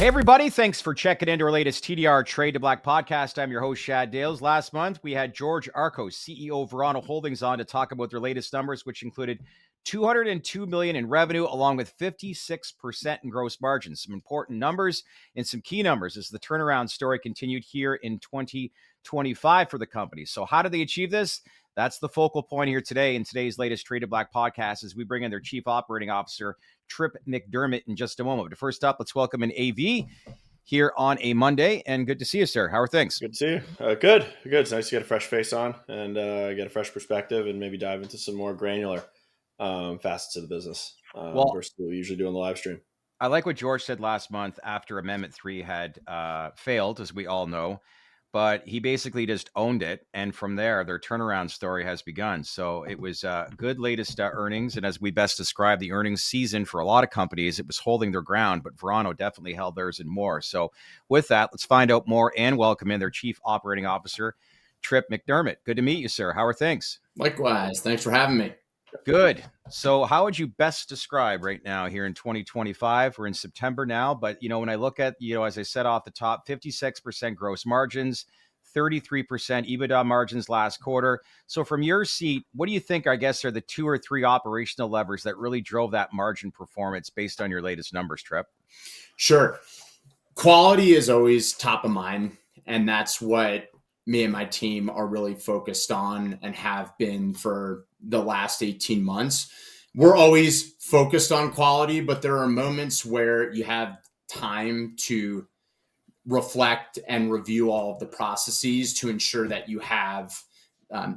Hey, everybody. Thanks for checking into our latest TDR Trade to Black podcast. I'm your host, Shad Dales. Last month, we had George Arcos, CEO of Verano Holdings, on to talk about their latest numbers, which included $202 million in revenue, along with 56% in gross margins. Some important numbers and some key numbers as the turnaround story continued here in 2025 for the company. So how did they achieve this? That's the focal point here today in today's latest Trade to Black podcast as we bring in their Chief Operating Officer, Tripp McDermott, in just a moment. But first up, let's welcome in AV here on a Monday. And good to see you, sir. How are things? Good to see you. Good. It's nice to get a fresh face on and get a fresh perspective and maybe dive into some more granular facets of the business versus what we usually do on the live stream. I like what George said last month after Amendment 3 had failed, as we all know. But he basically just owned it. And from there, their turnaround story has begun. So it was good latest earnings. And as we best describe the earnings season for a lot of companies, it was holding their ground. But Verano definitely held theirs and more. So with that, let's find out more and welcome in their Chief Operating Officer, Tripp McDermott. Good to meet you, sir. How are things? Likewise. Thanks for having me. Good. So how would you best describe right now here in 2025? We're in September now, but, when I look at, as I said off the top, 56% gross margins, 33% EBITDA margins last quarter. So from your seat, what do you think, I guess, are the 2 or 3 operational levers that really drove that margin performance based on your latest numbers, Tripp? Sure. Quality is always top of mind, and that's what me and my team are really focused on and have been for the last 18 months. We're always focused on quality, but there are moments where you have time to reflect and review all of the processes to ensure that you have the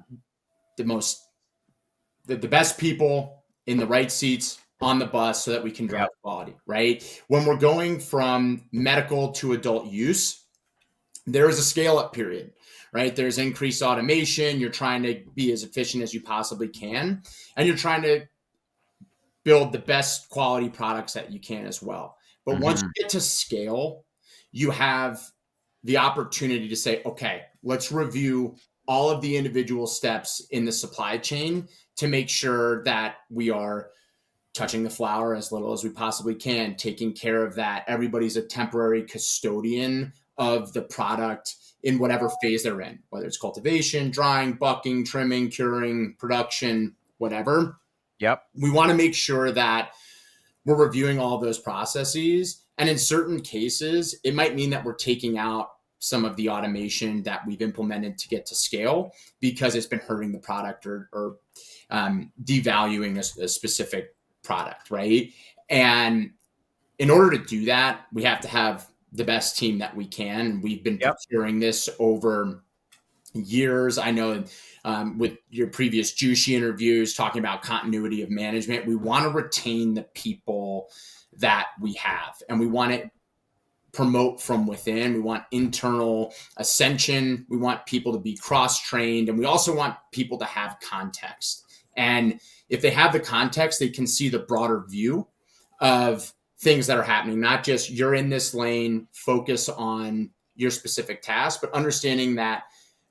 best people in the right seats on the bus so that we can drive quality, right? When we're going from medical to adult use, there is a scale up period, right? There's increased automation. You're trying to be as efficient as you possibly can, and you're trying to build the best quality products that you can as well. But once you get to scale, you have the opportunity to say, okay, let's review all of the individual steps in the supply chain to make sure that we are touching the flower as little as we possibly can, taking care of that. Everybody's a temporary custodian of the product in whatever phase they're in, whether it's cultivation, drying, bucking, trimming, curing, production, whatever. Yep. We want to make sure that we're reviewing all of those processes. And in certain cases, it might mean that we're taking out some of the automation that we've implemented to get to scale because it's been hurting the product or devaluing a specific product, right? And in order to do that, we have to have the best team that we can. We've been procuring this over years. I know with your previous Dutchie interviews talking about continuity of management, we want to retain the people that we have, and we want to promote from within. We want internal ascension. We want people to be cross-trained, and we also want people to have context. And if they have the context, they can see the broader view of things that are happening, not just you're in this lane, focus on your specific task, but understanding that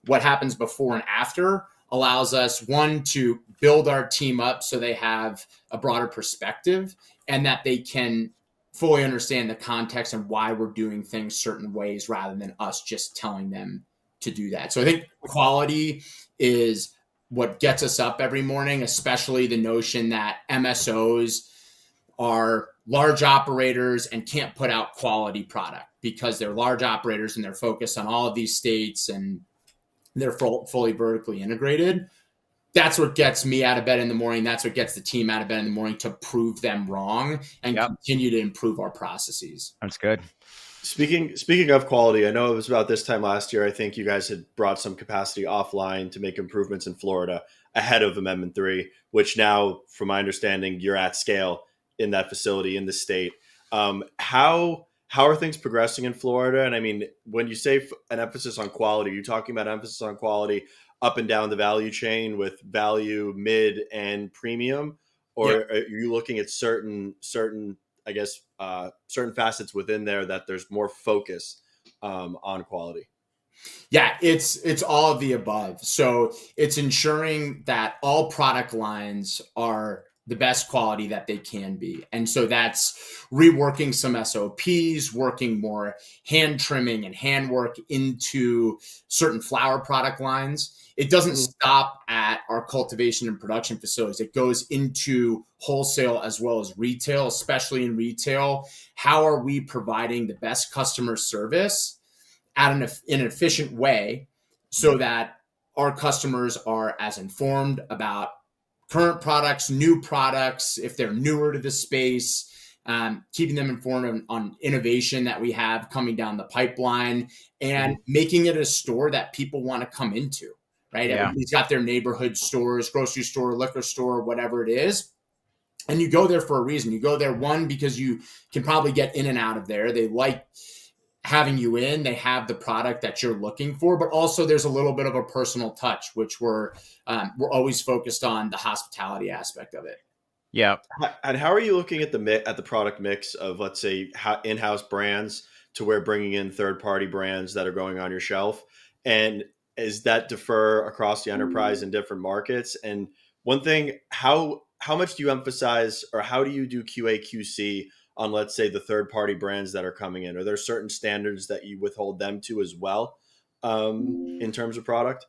what happens before and after allows us, one, to build our team up so they have a broader perspective and that they can fully understand the context and why we're doing things certain ways rather than us just telling them to do that. So I think quality is what gets us up every morning, especially the notion that MSOs are large operators and can't put out quality product because they're large operators and they're focused on all of these states and they're fully vertically integrated. That's what gets me out of bed in the morning. That's what gets the team out of bed in the morning to prove them wrong and continue to improve our processes. That's good. Speaking of quality, I know it was about this time last year, I think you guys had brought some capacity offline to make improvements in Florida ahead of Amendment 3, which now, from my understanding, you're at scale in that facility in the state. How are things progressing in Florida? And I mean, when you say an emphasis on quality, are you talking about emphasis on quality up and down the value chain with value, mid, and premium? Or are you looking at certain facets within there that there's more focus on quality? Yeah, it's all of the above. So it's ensuring that all product lines are the best quality that they can be. And so that's reworking some SOPs, working more hand trimming and hand work into certain flower product lines. It doesn't stop at our cultivation and production facilities. It goes into wholesale as well as retail, especially in retail. How are we providing the best customer service in an efficient way so that our customers are as informed about current products, new products, if they're newer to the space, keeping them informed on innovation that we have coming down the pipeline, and making it a store that people want to come into, right? Yeah. Everybody's got their neighborhood stores, grocery store, liquor store, whatever it is. And you go there for a reason. You go there, one, because you can probably get in and out of there. They like having you in, they have the product that you're looking for, but also there's a little bit of a personal touch, which we're always focused on the hospitality aspect of it. Yeah. And how are you looking at the product mix of, let's say, in-house brands to where bringing in third-party brands that are going on your shelf? And is that differ across the enterprise in different markets? And one thing, how much do you emphasize, or how do you do QA/QC on, let's say, the third-party brands that are coming in? Are there certain standards that you withhold them to as well in terms of product?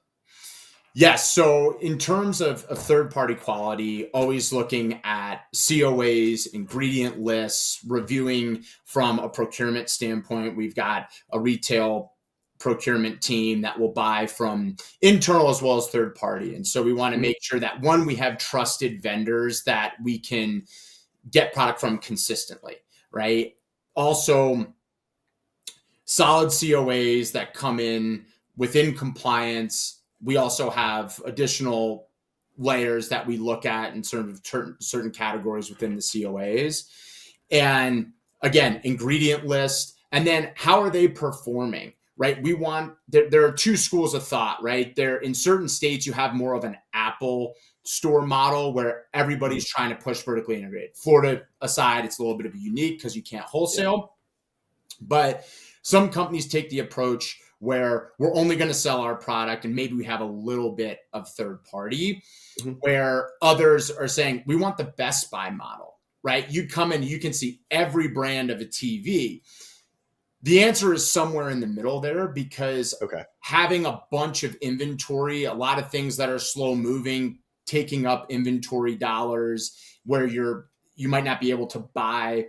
Yes. So in terms of third-party quality, always looking at COAs, ingredient lists, reviewing from a procurement standpoint. We've got a retail procurement team that will buy from internal as well as third party. And so we want to make sure that, one, we have trusted vendors that we can get product from consistently, right? Also, solid COAs that come in within compliance. We also have additional layers that we look at in sort of certain categories within the COAs. And again, ingredient list. And then how are they performing, right? There are two schools of thought, right? There, in certain states, you have more of an Apple store model where everybody's trying to push vertically integrated. Florida aside, it's a little bit of a unique because you can't wholesale. But some companies take the approach where we're only going to sell our product and maybe we have a little bit of third party, where others are saying, we want the Best Buy model, right? You come in, you can see every brand of a TV. The answer is somewhere in the middle there, because having a bunch of inventory, a lot of things that are slow moving, taking up inventory dollars, where you might not be able to buy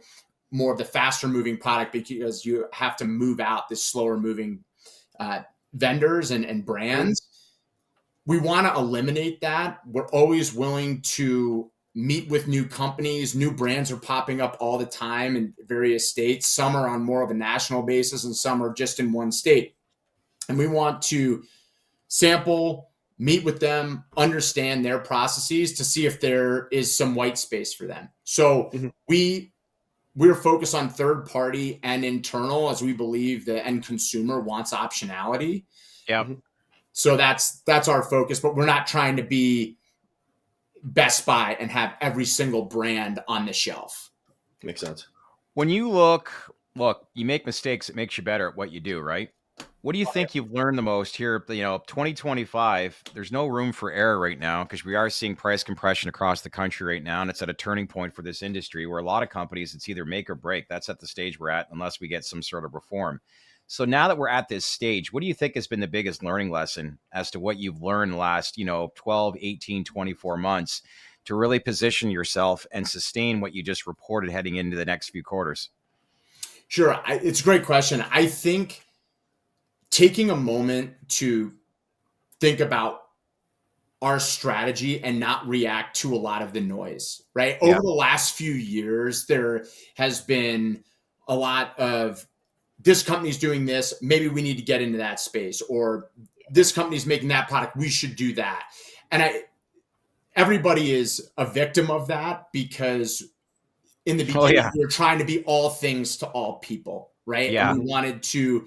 more of the faster moving product because you have to move out the slower moving vendors and brands. We want to eliminate that. We're always willing to meet with new companies. New brands are popping up all the time in various states. Some are on more of a national basis and some are just in one state. And we want to sample, meet with them, understand their processes to see if there is some white space for them. So we're focused on third party and internal, as we believe the end consumer wants optionality. Yeah. So that's our focus, but we're not trying to be Best Buy and have every single brand on the shelf. Makes sense. When you look, you make mistakes, it makes you better at what you do, right? What do you think you've learned the most here? 2025, there's no room for error right now because we are seeing price compression across the country right now. And it's at a turning point for this industry where a lot of companies, it's either make or break. That's at the stage we're at, unless we get some sort of reform. So now that we're at this stage, what do you think has been the biggest learning lesson as to what you've learned the last, 12, 18, 24 months to really position yourself and sustain what you just reported heading into the next few quarters? Sure. It's a great question. I think taking a moment to think about our strategy and not react to a lot of the noise, right? Yeah. Over the last few years, there has been a lot of, this company's doing this, maybe we need to get into that space, or this company's making that product, we should do that. And everybody is a victim of that, because in the beginning, we're trying to be all things to all people, right? Yeah. And we wanted to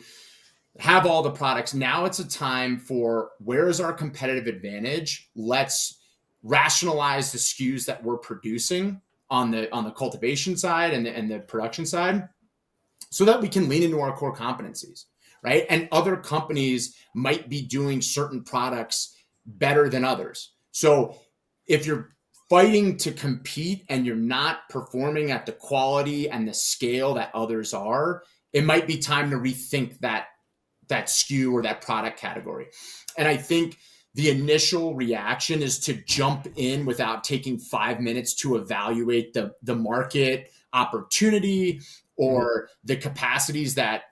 have all the products. Now it's a time for, where is our competitive advantage? Let's rationalize the SKUs that we're producing on the cultivation side and the production side, so that we can lean into our core competencies, right? And other companies might be doing certain products better than others. So if you're fighting to compete and you're not performing at the quality and the scale that others are, it might be time to rethink that SKU or that product category. And I think the initial reaction is to jump in without taking 5 minutes to evaluate the market opportunity or the capacities that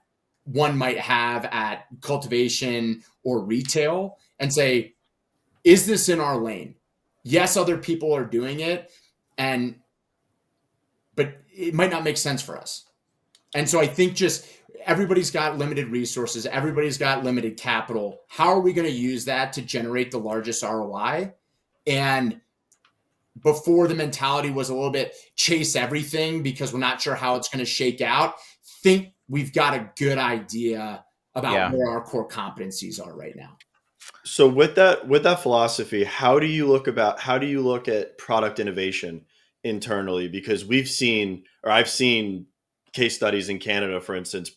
one might have at cultivation or retail and say, is this in our lane? Yes, other people are doing it, but it might not make sense for us. And so I think just everybody's got limited resources. Everybody's got limited capital. How are we going to use that to generate the largest ROI? And before, the mentality was a little bit chase everything because we're not sure how it's going to shake out. Think we've got a good idea about where our core competencies are right now. So with that philosophy, how do you look at product innovation internally? Because I've seen case studies in Canada, for instance,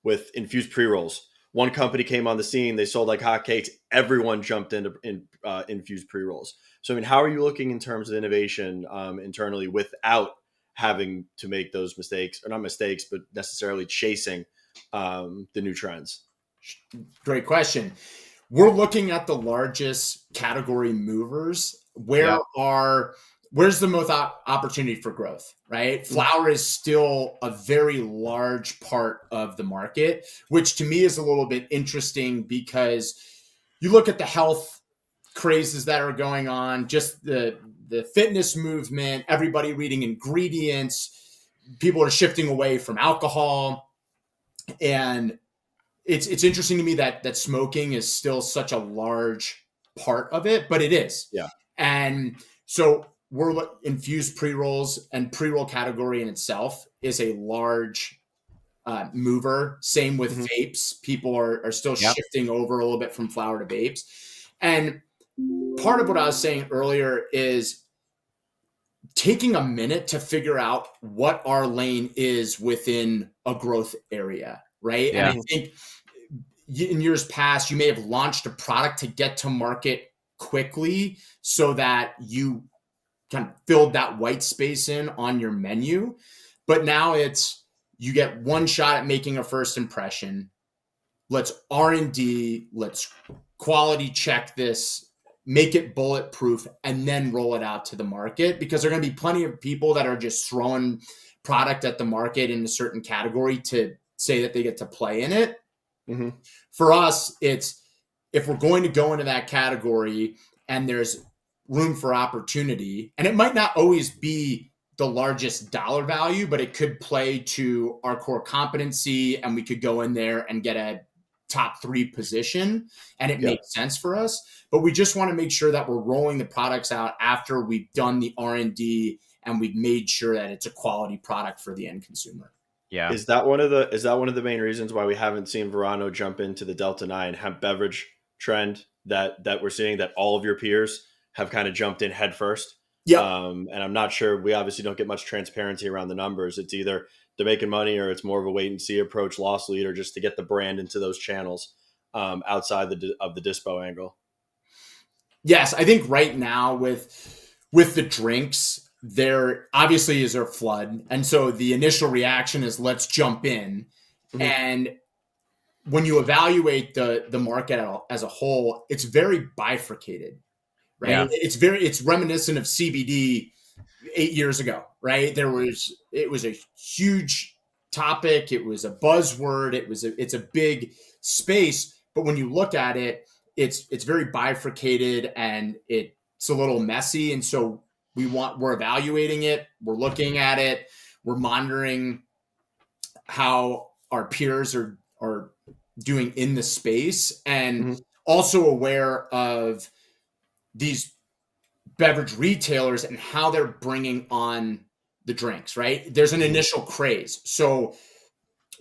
with infused pre-rolls. One company came on the scene, they sold like hotcakes. Everyone jumped into infused pre-rolls. So, I mean, how are you looking in terms of innovation internally without having to make those mistakes, or not mistakes, but necessarily chasing the new trends? Great question. We're looking at the largest category movers. Where's the most opportunity for growth, right? Flower is still a very large part of the market, which to me is a little bit interesting because you look at the health crazes that are going on, just the fitness movement, everybody reading ingredients, people are shifting away from alcohol. And it's interesting to me that smoking is still such a large part of it, but it is. Yeah. And so we're infused pre-rolls, and pre-roll category in itself is a large mover. Same with vapes. People are still shifting over a little bit from flower to vapes. And part of what I was saying earlier is taking a minute to figure out what our lane is within a growth area, right? Yeah. And I think in years past, you may have launched a product to get to market quickly so that you kind of filled that white space in on your menu. But now you get one shot at making a first impression. Let's R&D, let's quality check this, make it bulletproof, and then roll it out to the market, because there are going to be plenty of people that are just throwing product at the market in a certain category to say that they get to play in it. For us, it's if we're going to go into that category and there's room for opportunity, and it might not always be the largest dollar value, but it could play to our core competency and we could go in there and get a top 3 position and it makes sense for us. But we just want to make sure that we're rolling the products out after we've done the R&D and we've made sure that it's a quality product for the end consumer. Yeah. Is that one of the main reasons why we haven't seen Verano jump into the Delta 9 hemp beverage trend that we're seeing, that all of your peers have kind of jumped in head first? Yeah. And I'm not sure, we obviously don't get much transparency around the numbers. It's either they're making money or it's more of a wait and see approach, loss leader, just to get the brand into those channels outside of the dispo angle. Yes, I think right now with the drinks, there obviously is a flood. And so the initial reaction is let's jump in. And when you evaluate the market as a whole, it's very bifurcated, right? Yeah. It's reminiscent of CBD 8 years ago, right? It was a huge topic. It was a buzzword. It's a big space. But when you look at it, it's very bifurcated and it's a little messy. And so we're evaluating it. We're looking at it. We're monitoring how our peers are doing in the space, and also aware of these beverage retailers and how they're bringing on the drinks, right? There's an initial craze. So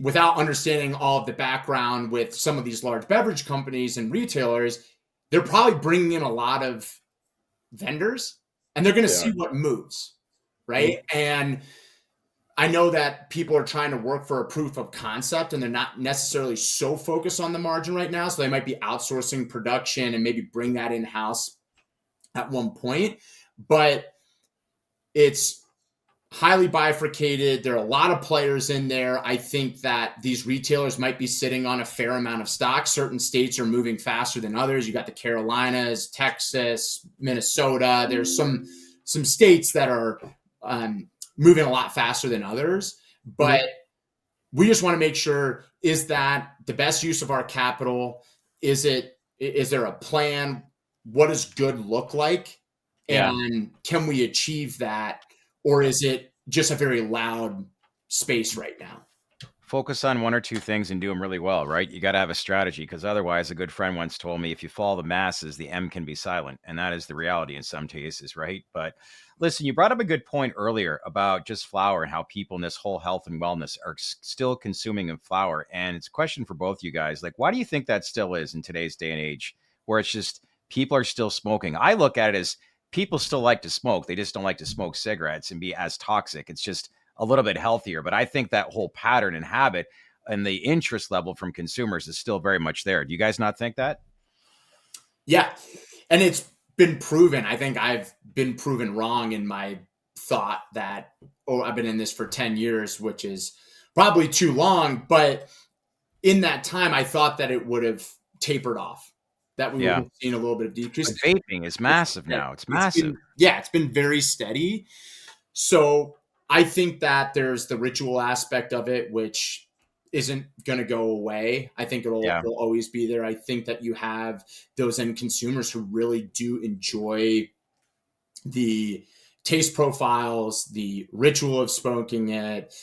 without understanding all of the background with some of these large beverage companies and retailers, they're probably bringing in a lot of vendors and they're going to see what moves, right? And I know that people are trying to work for a proof of concept and they're not necessarily so focused on the margin right now. So they might be outsourcing production and maybe bring that in-house at one point. but it's highly bifurcated. There are a lot of players in there. I think that these retailers might be sitting on a fair amount of stock. Certain states are moving faster than others. You got the Carolinas, Texas, Minnesota. There's some states that are moving a lot faster than others. But we just want to make sure, is that the best use of our capital? Is there a plan? What does good look like? Yeah. And can we achieve that? Or is it just a very loud space right now? Focus on one or two things and do them really well, right? You got to have a strategy, because otherwise, a good friend once told me, if you follow the masses, the M can be silent. And that is the reality in some cases, right? But listen, you brought up a good point earlier about just flower and how people in this whole health and wellness are still consuming of flower. And it's a question for both you guys. Like, why do you think that still is in today's day and age, where it's just people are still smoking? I look at it as people still like to smoke. They just don't like to smoke cigarettes and be as toxic. It's just a little bit healthier. But I think that whole pattern and habit and the interest level from consumers is still very much there. Do you guys not think that? Yeah. And it's been proven. I think I've been proven wrong in my thought that, I've been in this for 10 years, which is probably too long. But in that time, I thought that it would have tapered off, that we would have seen a little bit of decrease. But vaping is massive now. It's massive. It's been very steady. So I think that there's the ritual aspect of it, which isn't going to go away. I think it'll always be there. I think that you have those end consumers who really do enjoy the taste profiles, the ritual of smoking it.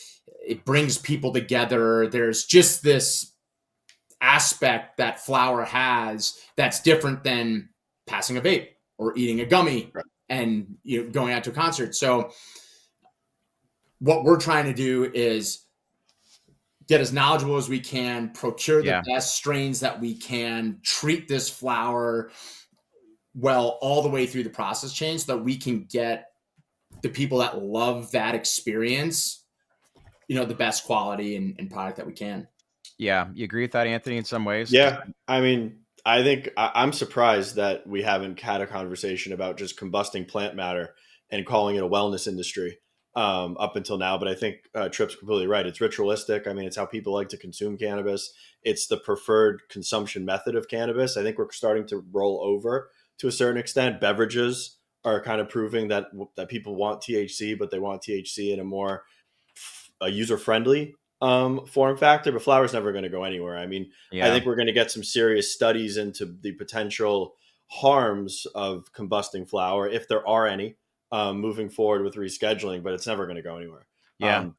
It brings people together. There's just this aspect that flower has that's different than passing a vape or eating a gummy and going out to a concert. So what we're trying to do is get as knowledgeable as we can, procure the best strains that we can, treat this flower well all the way through the process chain, so that we can get the people that love that experience, the best quality and product that we can. Yeah. You agree with that, Anthony, in some ways? Yeah. I mean, I think I'm surprised that we haven't had a conversation about just combusting plant matter and calling it a wellness industry up until now. But I think Tripp's completely right. It's ritualistic. I mean, it's how people like to consume cannabis. It's the preferred consumption method of cannabis. I think we're starting to roll over to a certain extent. Beverages are kind of proving that people want THC, but they want THC in a more user-friendly form factor. But flower's never going to go anywhere. I mean, I think we're going to get some serious studies into the potential harms of combusting flower, if there are any, moving forward with rescheduling, but it's never going to go anywhere.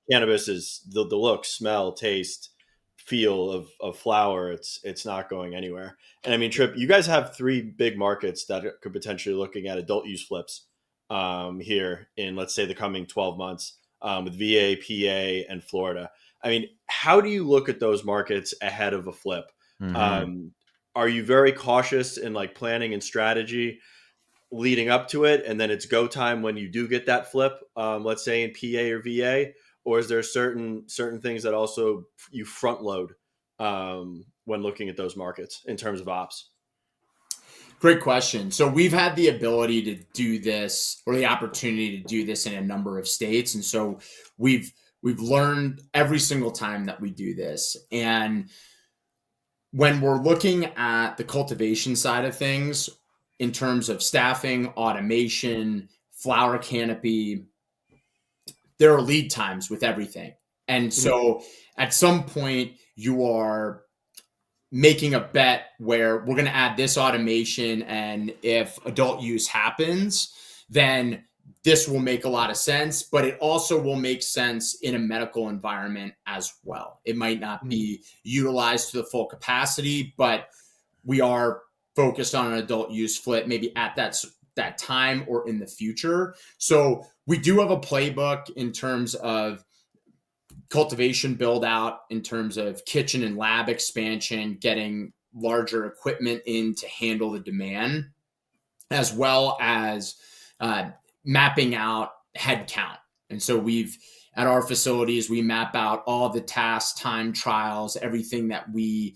Cannabis is the look, smell, taste, feel of flower. It's not going anywhere. And I mean, Tripp, you guys have 3 big markets that could potentially looking at adult use flips here in, let's say, the coming 12 months with VA, PA, and Florida. I mean, how do you look at those markets ahead of a flip? Are you very cautious in like planning and strategy leading up to it, and then it's go time when you do get that flip, let's say in PA or VA? Or is there certain things that also you front load when looking at those markets in terms of ops? Great question. So we've had the ability to do this, or the opportunity to do this, in a number of states. And so we've learned every single time that we do this. And when we're looking at the cultivation side of things, in terms of staffing, automation, flower canopy, there are lead times with everything. And so at some point you are making a bet where we're going to add this automation, and if adult use happens, then this will make a lot of sense, but it also will make sense in a medical environment as well. It might not be utilized to the full capacity, but we are focused on an adult use flip, maybe at that time or in the future. So we do have a playbook in terms of cultivation build out, in terms of kitchen and lab expansion, getting larger equipment in to handle the demand, as well as mapping out head count. And so at our facilities, we map out all the tasks, time trials, everything that we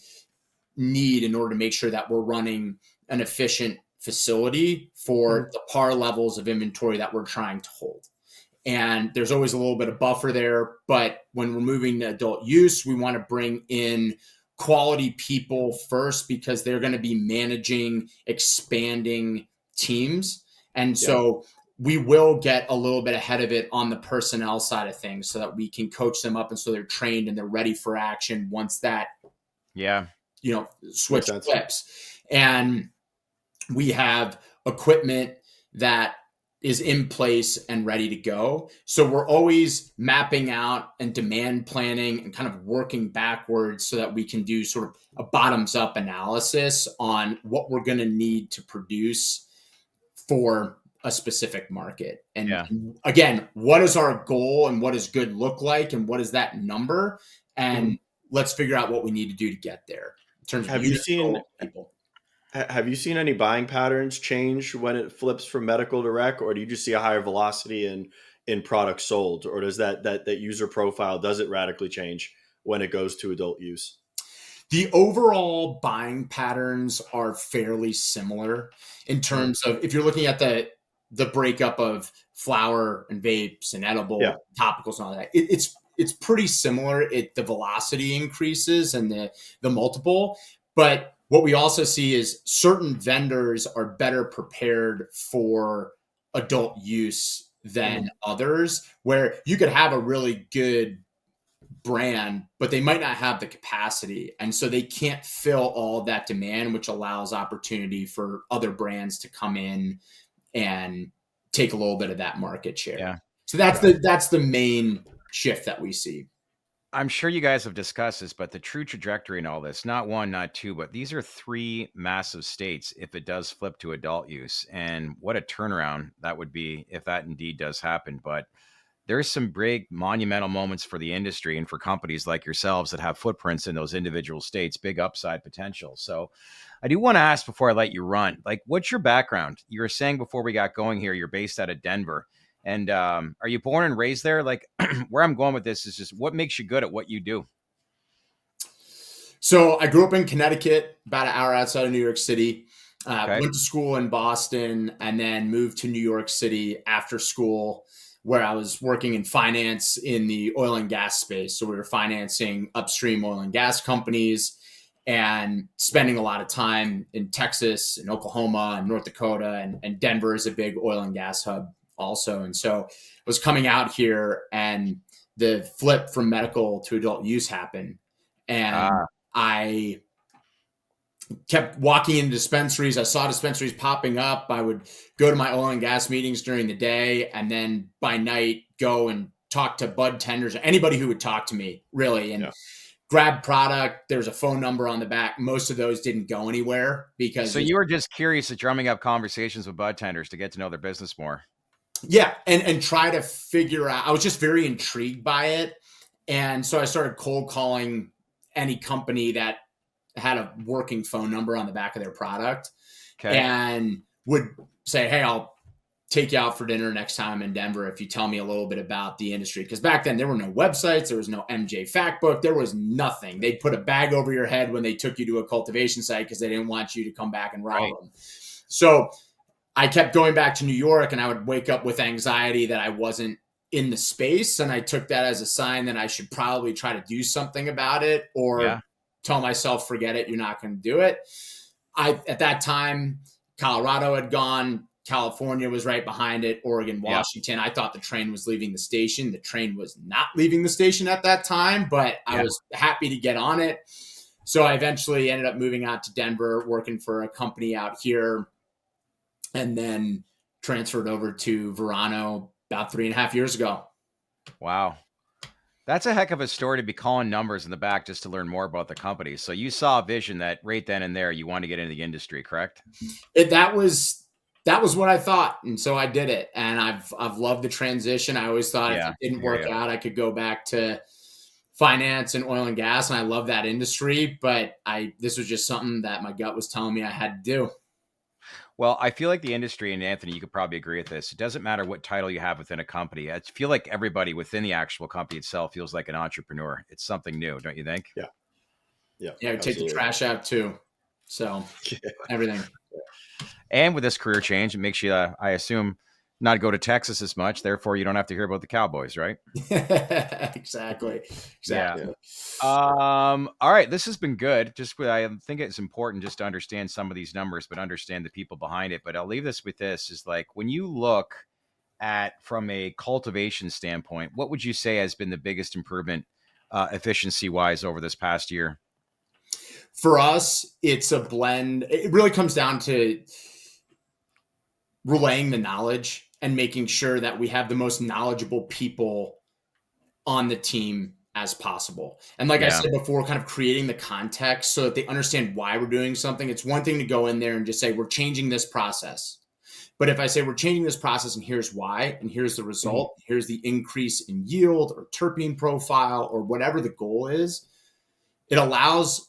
need in order to make sure that we're running an efficient facility for the par levels of inventory that we're trying to hold. And there's always a little bit of buffer there. But when we're moving to adult use, we want to bring in quality people first because they're going to be managing expanding teams. And so we will get a little bit ahead of it on the personnel side of things so that we can coach them up and so they're trained and they're ready for action once that, switch flips. And we have equipment that is in place and ready to go. So we're always mapping out and demand planning and kind of working backwards so that we can do sort of a bottoms up analysis on what we're going to need to produce for a specific market. And again, what is our goal and what does good look like? And what is that number? And let's figure out what we need to do to get there in terms of people. Have you seen any buying patterns change when it flips from medical to rec, or do you just see a higher velocity in products sold, or does that user profile, does it radically change when it goes to adult use? The overall buying patterns are fairly similar in terms of if you're looking at the breakup of flower and vapes and edible topicals and all that. It's pretty similar. The velocity increases and the multiple, but what we also see is certain vendors are better prepared for adult use than others, where you could have a really good brand, but they might not have the capacity. And so they can't fill all that demand, which allows opportunity for other brands to come in and take a little bit of that market share. Yeah. So that's the main shift that we see. I'm sure you guys have discussed this, but the true trajectory in all this, not one, not two, but these are 3 massive states if it does flip to adult use. And what a turnaround that would be if that indeed does happen. But there's some big monumental moments for the industry and for companies like yourselves that have footprints in those individual states, big upside potential. So I do want to ask before I let you run, like, what's your background? You were saying before we got going here, you're based out of Denver. And are you born and raised there? Like, where I'm going with this is just what makes you good at what you do? So I grew up in Connecticut, about an hour outside of New York City. Went to school in Boston and then moved to New York City after school, where I was working in finance in the oil and gas space. So we were financing upstream oil and gas companies and spending a lot of time in Texas and Oklahoma and North Dakota, and Denver is a big oil and gas hub also. And so I was coming out here and the flip from medical to adult use happened. And I kept walking into dispensaries. I saw dispensaries popping up. I would go to my oil and gas meetings during the day and then by night go and talk to bud tenders or anybody who would talk to me really and grab product. There's a phone number on the back. Most of those didn't go anywhere because. So you were just curious at drumming up conversations with bud tenders to get to know their business more. Yeah. And try to figure out, I was just very intrigued by it. And so I started cold calling any company that had a working phone number on the back of their product and would say, hey, I'll take you out for dinner next time in Denver if you tell me a little bit about the industry. Because back then there were no websites, there was no MJ fact book, there was nothing. They'd put a bag over your head when they took you to a cultivation site because they didn't want you to come back and rob them. So I kept going back to New York and I would wake up with anxiety that I wasn't in the space. And I took that as a sign that I should probably try to do something about it or tell myself, forget it, you're not going to do it. At that time, Colorado had gone, California was right behind it, Oregon, Washington. I thought the train was leaving the station. The train was not leaving the station at that time, but I was happy to get on it. So I eventually ended up moving out to Denver, working for a company out here, and then transferred over to Verano about 3.5 years ago. Wow. That's a heck of a story to be calling numbers in the back just to learn more about the company. So you saw a vision that right then and there you want to get into the industry, correct? That was what I thought. And so I did it. And I've loved the transition. I always thought if it didn't work out, I could go back to finance and oil and gas. And I love that industry. But this was just something that my gut was telling me I had to do. Well, I feel like the industry, and Anthony, you could probably agree with this. It doesn't matter what title you have within a company. I feel like everybody within the actual company itself feels like an entrepreneur. It's something new, don't you think? Yeah. Take the trash out too. So everything. And with this career change, it makes you, I assume, not go to Texas as much. Therefore, you don't have to hear about the Cowboys, right? Exactly. Yeah. All right. This has been good. I think it's important just to understand some of these numbers, but understand the people behind it. But I'll leave this with this: is like when you look at from a cultivation standpoint, what would you say has been the biggest improvement efficiency wise over this past year? For us, it's a blend. It really comes down to relaying the knowledge and making sure that we have the most knowledgeable people on the team as possible. And like I said before, kind of creating the context so that they understand why we're doing something. It's one thing to go in there and just say, we're changing this process. But if I say we're changing this process and here's why, and here's the result, here's the increase in yield or terpene profile or whatever the goal is, it allows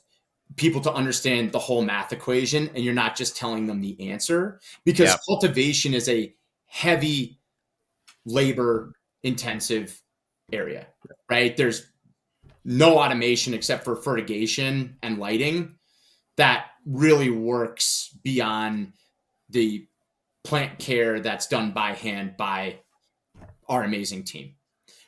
people to understand the whole math equation, and you're not just telling them the answer, because cultivation is a heavy labor intensive area, right? There's no automation except for fertigation and lighting that really works beyond the plant care that's done by hand by our amazing team.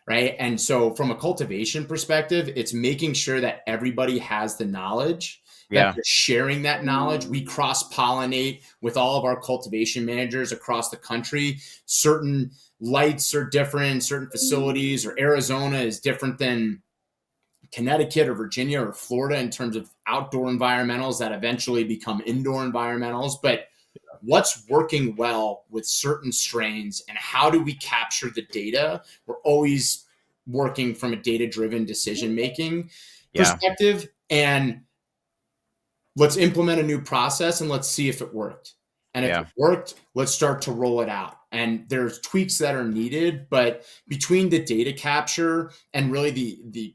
Right. And so from a cultivation perspective, it's making sure that everybody has the knowledge, that they're sharing that knowledge. We cross-pollinate with all of our cultivation managers across the country. Certain lights are different, certain facilities, or Arizona is different than Connecticut or Virginia or Florida in terms of outdoor environmentals that eventually become indoor environmentals. But what's working well with certain strains and how do we capture the data? We're always working from a data-driven decision-making perspective. And let's implement a new process and let's see if it worked. And if it worked, let's start to roll it out. And there's tweaks that are needed, but between the data capture and really the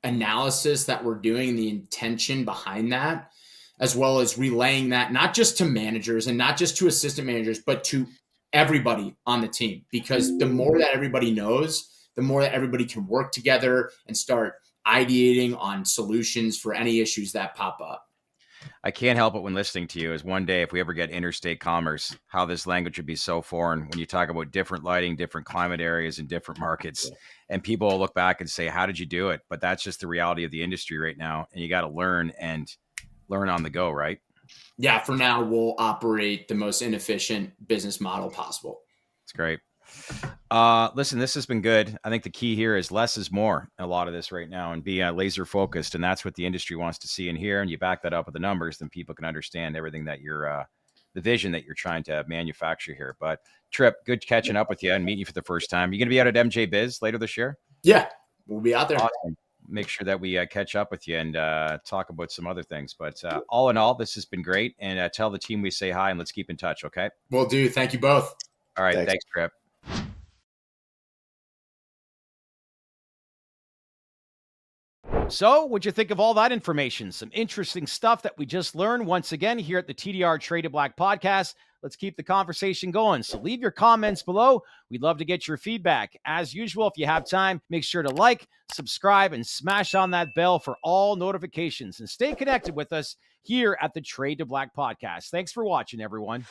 analysis that we're doing, the intention behind that, as well as relaying that, not just to managers and not just to assistant managers, but to everybody on the team. Because the more that everybody knows, the more that everybody can work together and start ideating on solutions for any issues that pop up. I can't help it when listening to you is one day, if we ever get interstate commerce, how this language would be so foreign when you talk about different lighting, different climate areas and different markets. And people will look back and say, how did you do it? But that's just the reality of the industry right now. And you got to learn on the go, right? Yeah. For now, we'll operate the most inefficient business model possible. It's great. Listen, this has been good. I think the key here is less is more in a lot of this right now, and be laser focused. And that's what the industry wants to see and hear. And you back that up with the numbers, then people can understand everything that you're, the vision that you're trying to manufacture here. But Tripp, good catching up with you and meeting you for the first time. You going to be out at MJ Biz later this year? Yeah, we'll be out there. Awesome. Make sure that we catch up with you and talk about some other things. But all in all, this has been great. And tell the team we say hi and let's keep in touch. Okay. Will do. Thank you both. All right. Thanks Tripp. So, what'd you think of all that information? Some interesting stuff that we just learned once again here at the TDR Traded Black podcast. Let's keep the conversation going. So leave your comments below. We'd love to get your feedback. As usual, if you have time, make sure to like, subscribe, and smash on that bell for all notifications. And stay connected with us here at the Trade to Black podcast. Thanks for watching, everyone.